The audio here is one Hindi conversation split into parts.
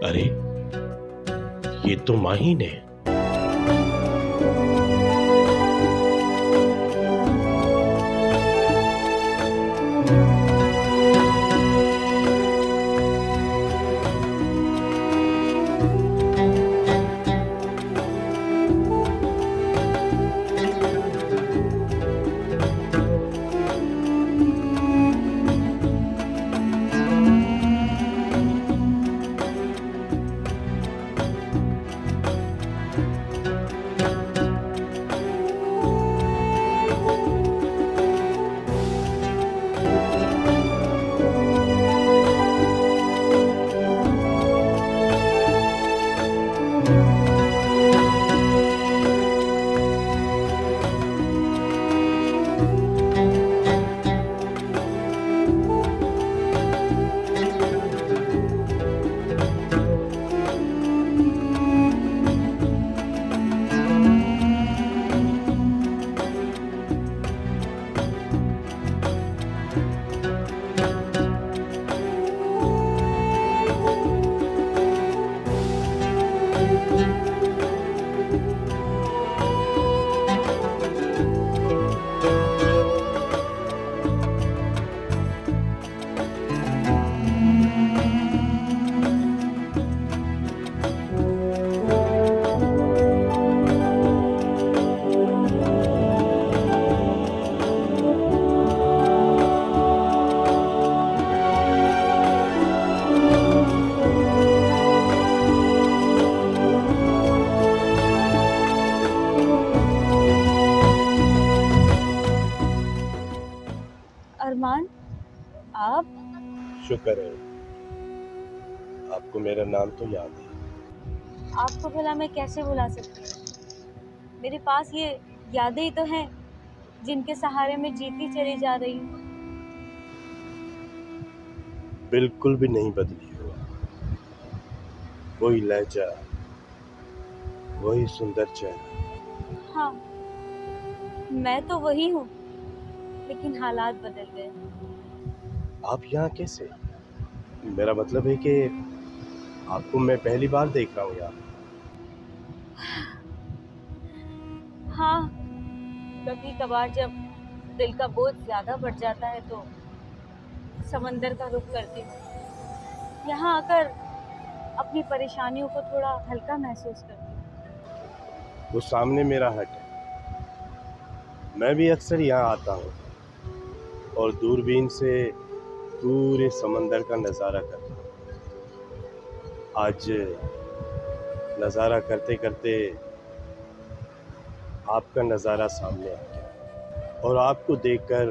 अरे, ये तो माहिन है। अरमान, आप? शुक्र है, आपको मेरा नाम तो याद है। आपको भला मैं कैसे भुला सकती हूँ? मेरे पास ये यादें ही तो हैं जिनके सहारे मैं जीती चली जा रही हूँ। बिल्कुल भी नहीं बदली हो। वही लहजा, वही सुंदर चेहरा। हाँ, मैं तो वही हूँ, लेकिन हालात बदल गए। आप यहाँ कैसे? मेरा मतलब है कि आपको मैं पहली बार देख रहा हूँ यहाँ। हाँ, कभी कभार जब दिल का बोझ ज्यादा बढ़ जाता है तो समंदर का रुख करती हूँ। यहाँ आकर अपनी परेशानियों को थोड़ा हल्का महसूस करती हूँ। वो सामने मेरा हट है। मैं भी अक्सर यहाँ आता हूँ और दूरबीन से पूरे समंदर का नज़ारा करता हूँ। आज नज़ारा करते करते आपका नज़ारा सामने आ गया और आपको देखकर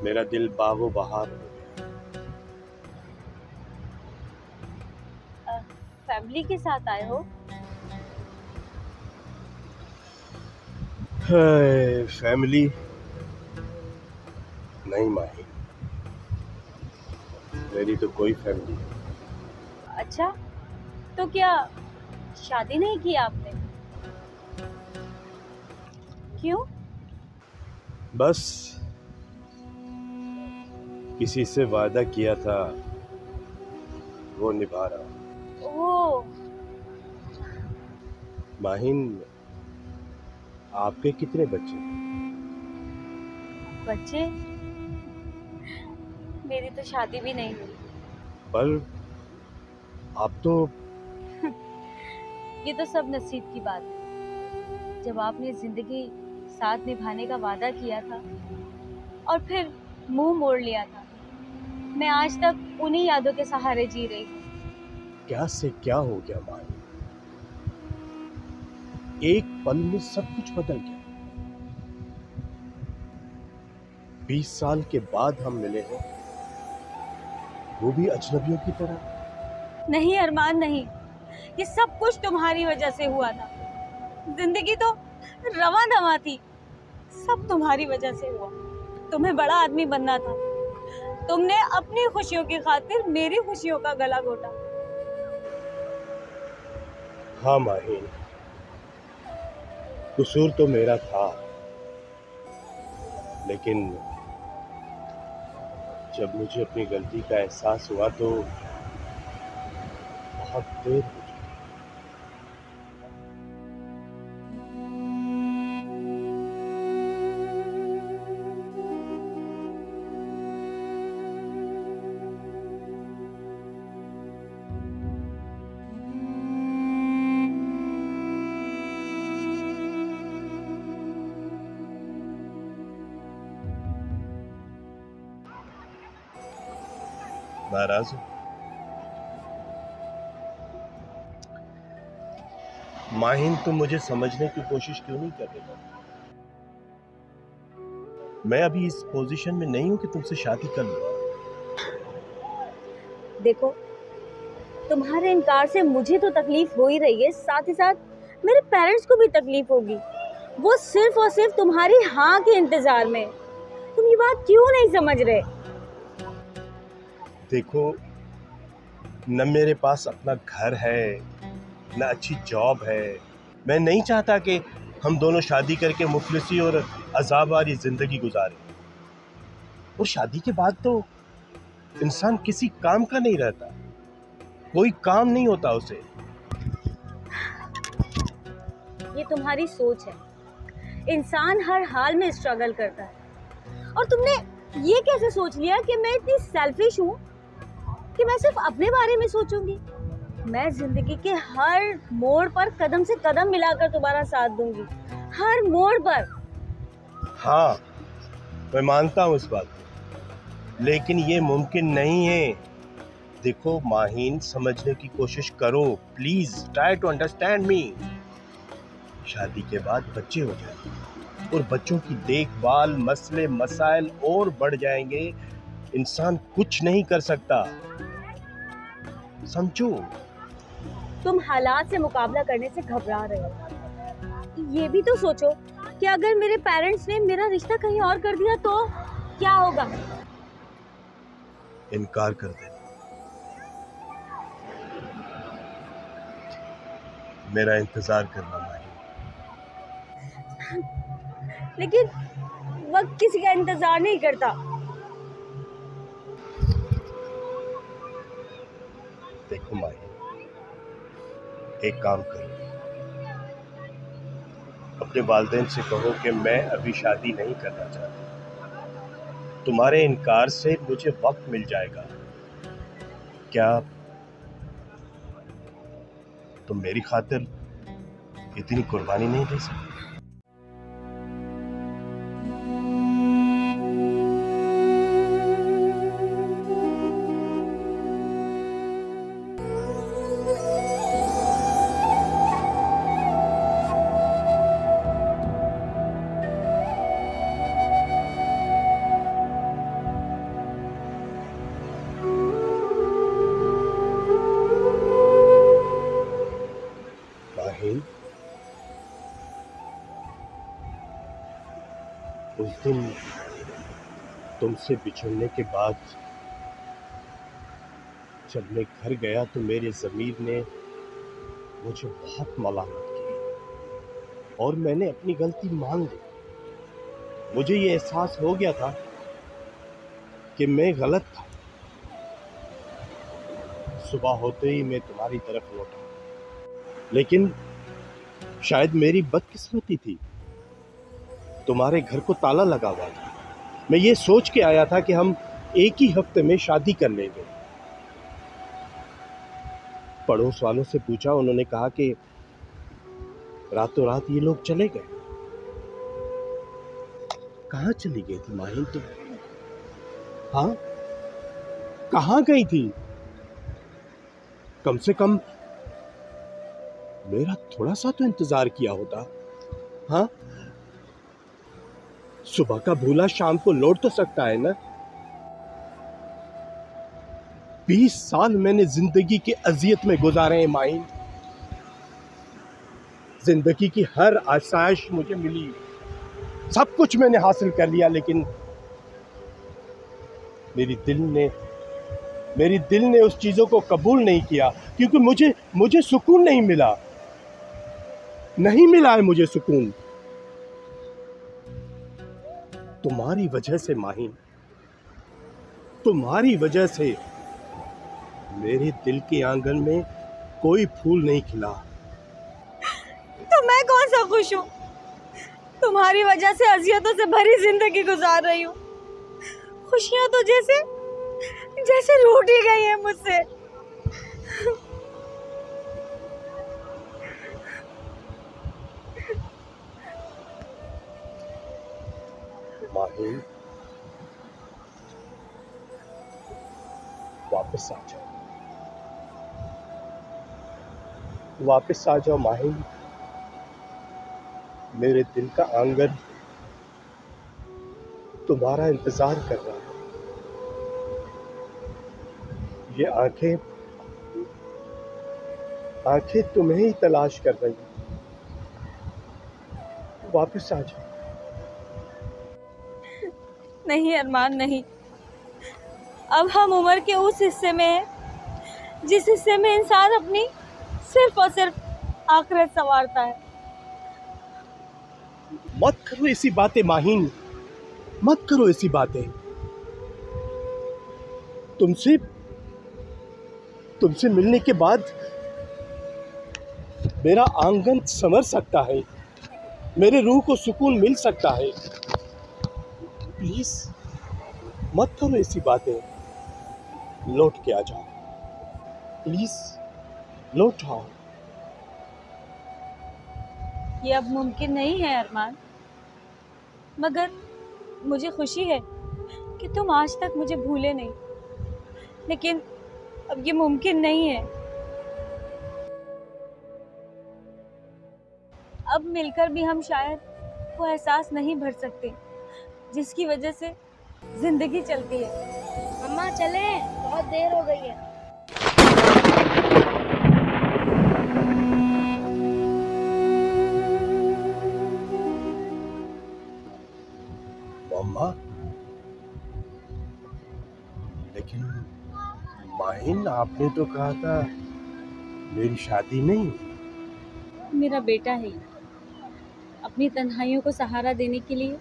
मेरा दिल बागो बहार हो अ, फैमिली के साथ आए हो? गया। फैमिली नहीं माही, मेरी तो कोई फैमिली नहीं। अच्छा, तो क्या शादी नहीं की आपने? क्यों? बस किसी से वादा किया था, वो निभा रहा हूँ। ओह, माहिन, आपके कितने बच्चे? बच्चे? मेरी तो शादी भी नहीं हुई। पर आप तो ये तो सब नसीब की बात है। जब आपने जिंदगी साथ निभाने का वादा किया था और फिर मुंह मोड़ लिया था, मैं आज तक उन्हीं यादों के सहारे जी रही हूँ। क्या से क्या हो गया माहिन? एक पल में सब कुछ बदल गया। 20 साल के बाद हम मिले हैं, वो भी अजनबियों की तरह। नहीं अरमान, नहीं, ये सब कुछ तुम्हारी वजह से हुआ था। जिंदगी तो रवां दवां थी, सब तुम्हारी वजह से हुआ। तुम्हें बड़ा आदमी बनना था, तुमने अपनी खुशियों की खातिर मेरी खुशियों का गला घोटा। हाँ माहिन, कसूर तो मेरा था, लेकिन जब मुझे अपनी गलती का एहसास हुआ तो बहुत देर हो चुकी। नाराज हो? माहिन, तुम मुझे समझने की कोशिश क्यों नहीं कर रही हो? मैं अभी इस पोजीशन में नहीं हूं कि तुमसे शादी कर लूं। देखो, तुम्हारे इनकार से मुझे तो तकलीफ हो ही रही है, साथ ही साथ मेरे पेरेंट्स को भी तकलीफ होगी। वो सिर्फ और सिर्फ तुम्हारी हाँ के इंतजार में। तुम ये बात क्यों नहीं समझ रहे? देखो, न मेरे पास अपना घर है, न अच्छी जॉब है। मैं नहीं चाहता कि हम दोनों शादी करके मुफलिसी और अजाब वाली जिंदगी गुजारें। और शादी के बाद तो इंसान किसी काम का नहीं रहता, कोई काम नहीं होता उसे। ये तुम्हारी सोच है। इंसान हर हाल में स्ट्रगल करता है। और तुमने ये कैसे सोच लिया कि मैं इतनी सेल्फिश हूँ कि मैं सिर्फ अपने बारे में सोचूंगी? मैं जिंदगी के हर मोड़ पर कदम से कदम मिलाकर तुम्हारा साथ दूंगी, हर मोड़ पर। हाँ, मैं मानता हूँ इस बात को, लेकिन ये मुमकिन नहीं है। देखो माहीन, समझने की कोशिश करो please, try to understand me. शादी के बाद बच्चे हो जाएंगे और बच्चों की देखभाल, मसले मसाइल और बढ़ जाएंगे। इंसान कुछ नहीं कर सकता, समझो। तुम हालात से मुकाबला करने से घबरा रहे हो। ये भी तो सोचो कि अगर मेरे पेरेंट्स ने मेरा रिश्ता कहीं और कर दिया तो क्या होगा? इनकार कर देना। मेरा इंतजार करना माही। लेकिन वक्त किसी का इंतजार नहीं करता। देखो माही, एक काम करो, अपने वालिदैन से कहो कि मैं अभी शादी नहीं करना चाहता। तुम्हारे इनकार से मुझे वक्त मिल जाएगा। क्या तुम मेरी खातिर इतनी कुर्बानी नहीं दे सकते? उस दिन तुमसे बिछड़ने के बाद जब मैं घर गया तो मेरे ज़मीर ने मुझे बहुत मलामत की और मैंने अपनी गलती मान ली। मुझे ये एहसास हो गया था कि मैं गलत था। सुबह होते ही मैं तुम्हारी तरफ लौटा, लेकिन शायद मेरी बदकिस्मती थी, तुम्हारे घर को ताला लगा हुआ था। मैं ये सोच के आया था कि हम एक ही हफ्ते में शादी कर लेंगे। पड़ोस वालों से पूछा, उन्होंने कहा कि रातों रात ये लोग चले गए। कहाँ चली गई थी माहिन तुम? हाँ, कहाँ गई थी? कम से कम मेरा थोड़ा सा तो इंतजार किया होता। हाँ, सुबह का भूला शाम को लौट तो सकता है ना। 20 साल मैंने जिंदगी के अजियत में गुजारे हैं माहिन। जिंदगी की हर आसाइश मुझे मिली, सब कुछ मैंने हासिल कर लिया, लेकिन मेरी दिल ने उस चीजों को कबूल नहीं किया, क्योंकि मुझे सुकून नहीं मिला है मुझे सुकून। तुम्हारी वजह से माहिन, तुम्हारी वजह से मेरे दिल के आंगन में कोई फूल नहीं खिला। तो मैं कौन सा खुश हूँ? तुम्हारी वजह से अजियतों से भरी जिंदगी गुजार रही हूँ। खुशियाँ तो जैसे जैसे रूठ ही गई है मुझसे। माहिन, वापस आ जाओ, वापस आ जाओ माहिन। मेरे दिल का आंगन तुम्हारा इंतजार कर रहा है। ये आंखें आंखें तुम्हें ही तलाश कर रही हैं। वापस आ जाओ। नहीं अरमान, नहीं। अब हम उम्र के उस हिस्से में हैं जिस हिस्से में इंसान अपनी सिर्फ और सिर्फ आखिरत संवारता है। मत करो ऐसी बातें माहिन, मत करो ऐसी बातें। तुमसे मिलने के बाद मेरा आंगन संवर सकता है, मेरे रूह को सुकून मिल सकता है। प्लीज मत करो ऐसी बातें। लौट के आ जाओ, प्लीज लौट आओ। ये अब मुमकिन नहीं है अरमान, मगर मुझे खुशी है कि तुम आज तक मुझे भूले नहीं। लेकिन अब ये मुमकिन नहीं है। अब मिलकर भी हम शायद वो एहसास नहीं भर सकते जिसकी वजह से जिंदगी चलती है। अम्मा चले, बहुत देर हो गई है। मम्मा, लेकिन माहिन, आपने तो कहा था मेरी शादी नहीं। मेरा बेटा है ये। अपनी तन्हाइयों को सहारा देने के लिए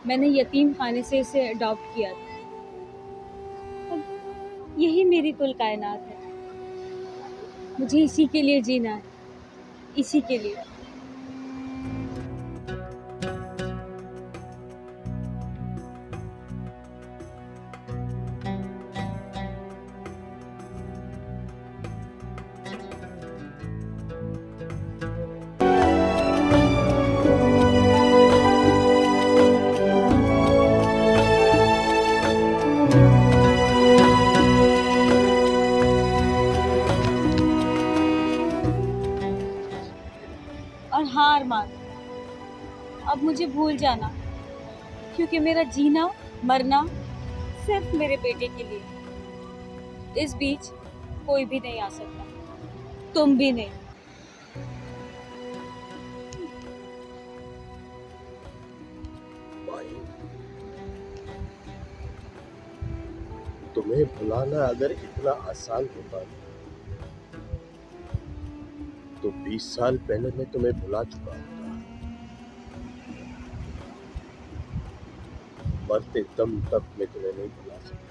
मैंने यतीम खाने से इसे अडॉप्ट किया था। अब यही मेरी कुल कायनात है। मुझे इसी के लिए जीना है, इसी के लिए। और हाँ अरमान, अब मुझे भूल जाना, क्योंकि मेरा जीना मरना सिर्फ मेरे बेटे के लिए। इस बीच कोई भी नहीं आ सकता, तुम भी नहीं। तुम्हें भुलाना अगर इतना आसान होता तो 20 साल पहले मैं तुम्हें भुला चुका होता। मरते दम तक मैं तुम्हें नहीं भुला सकता।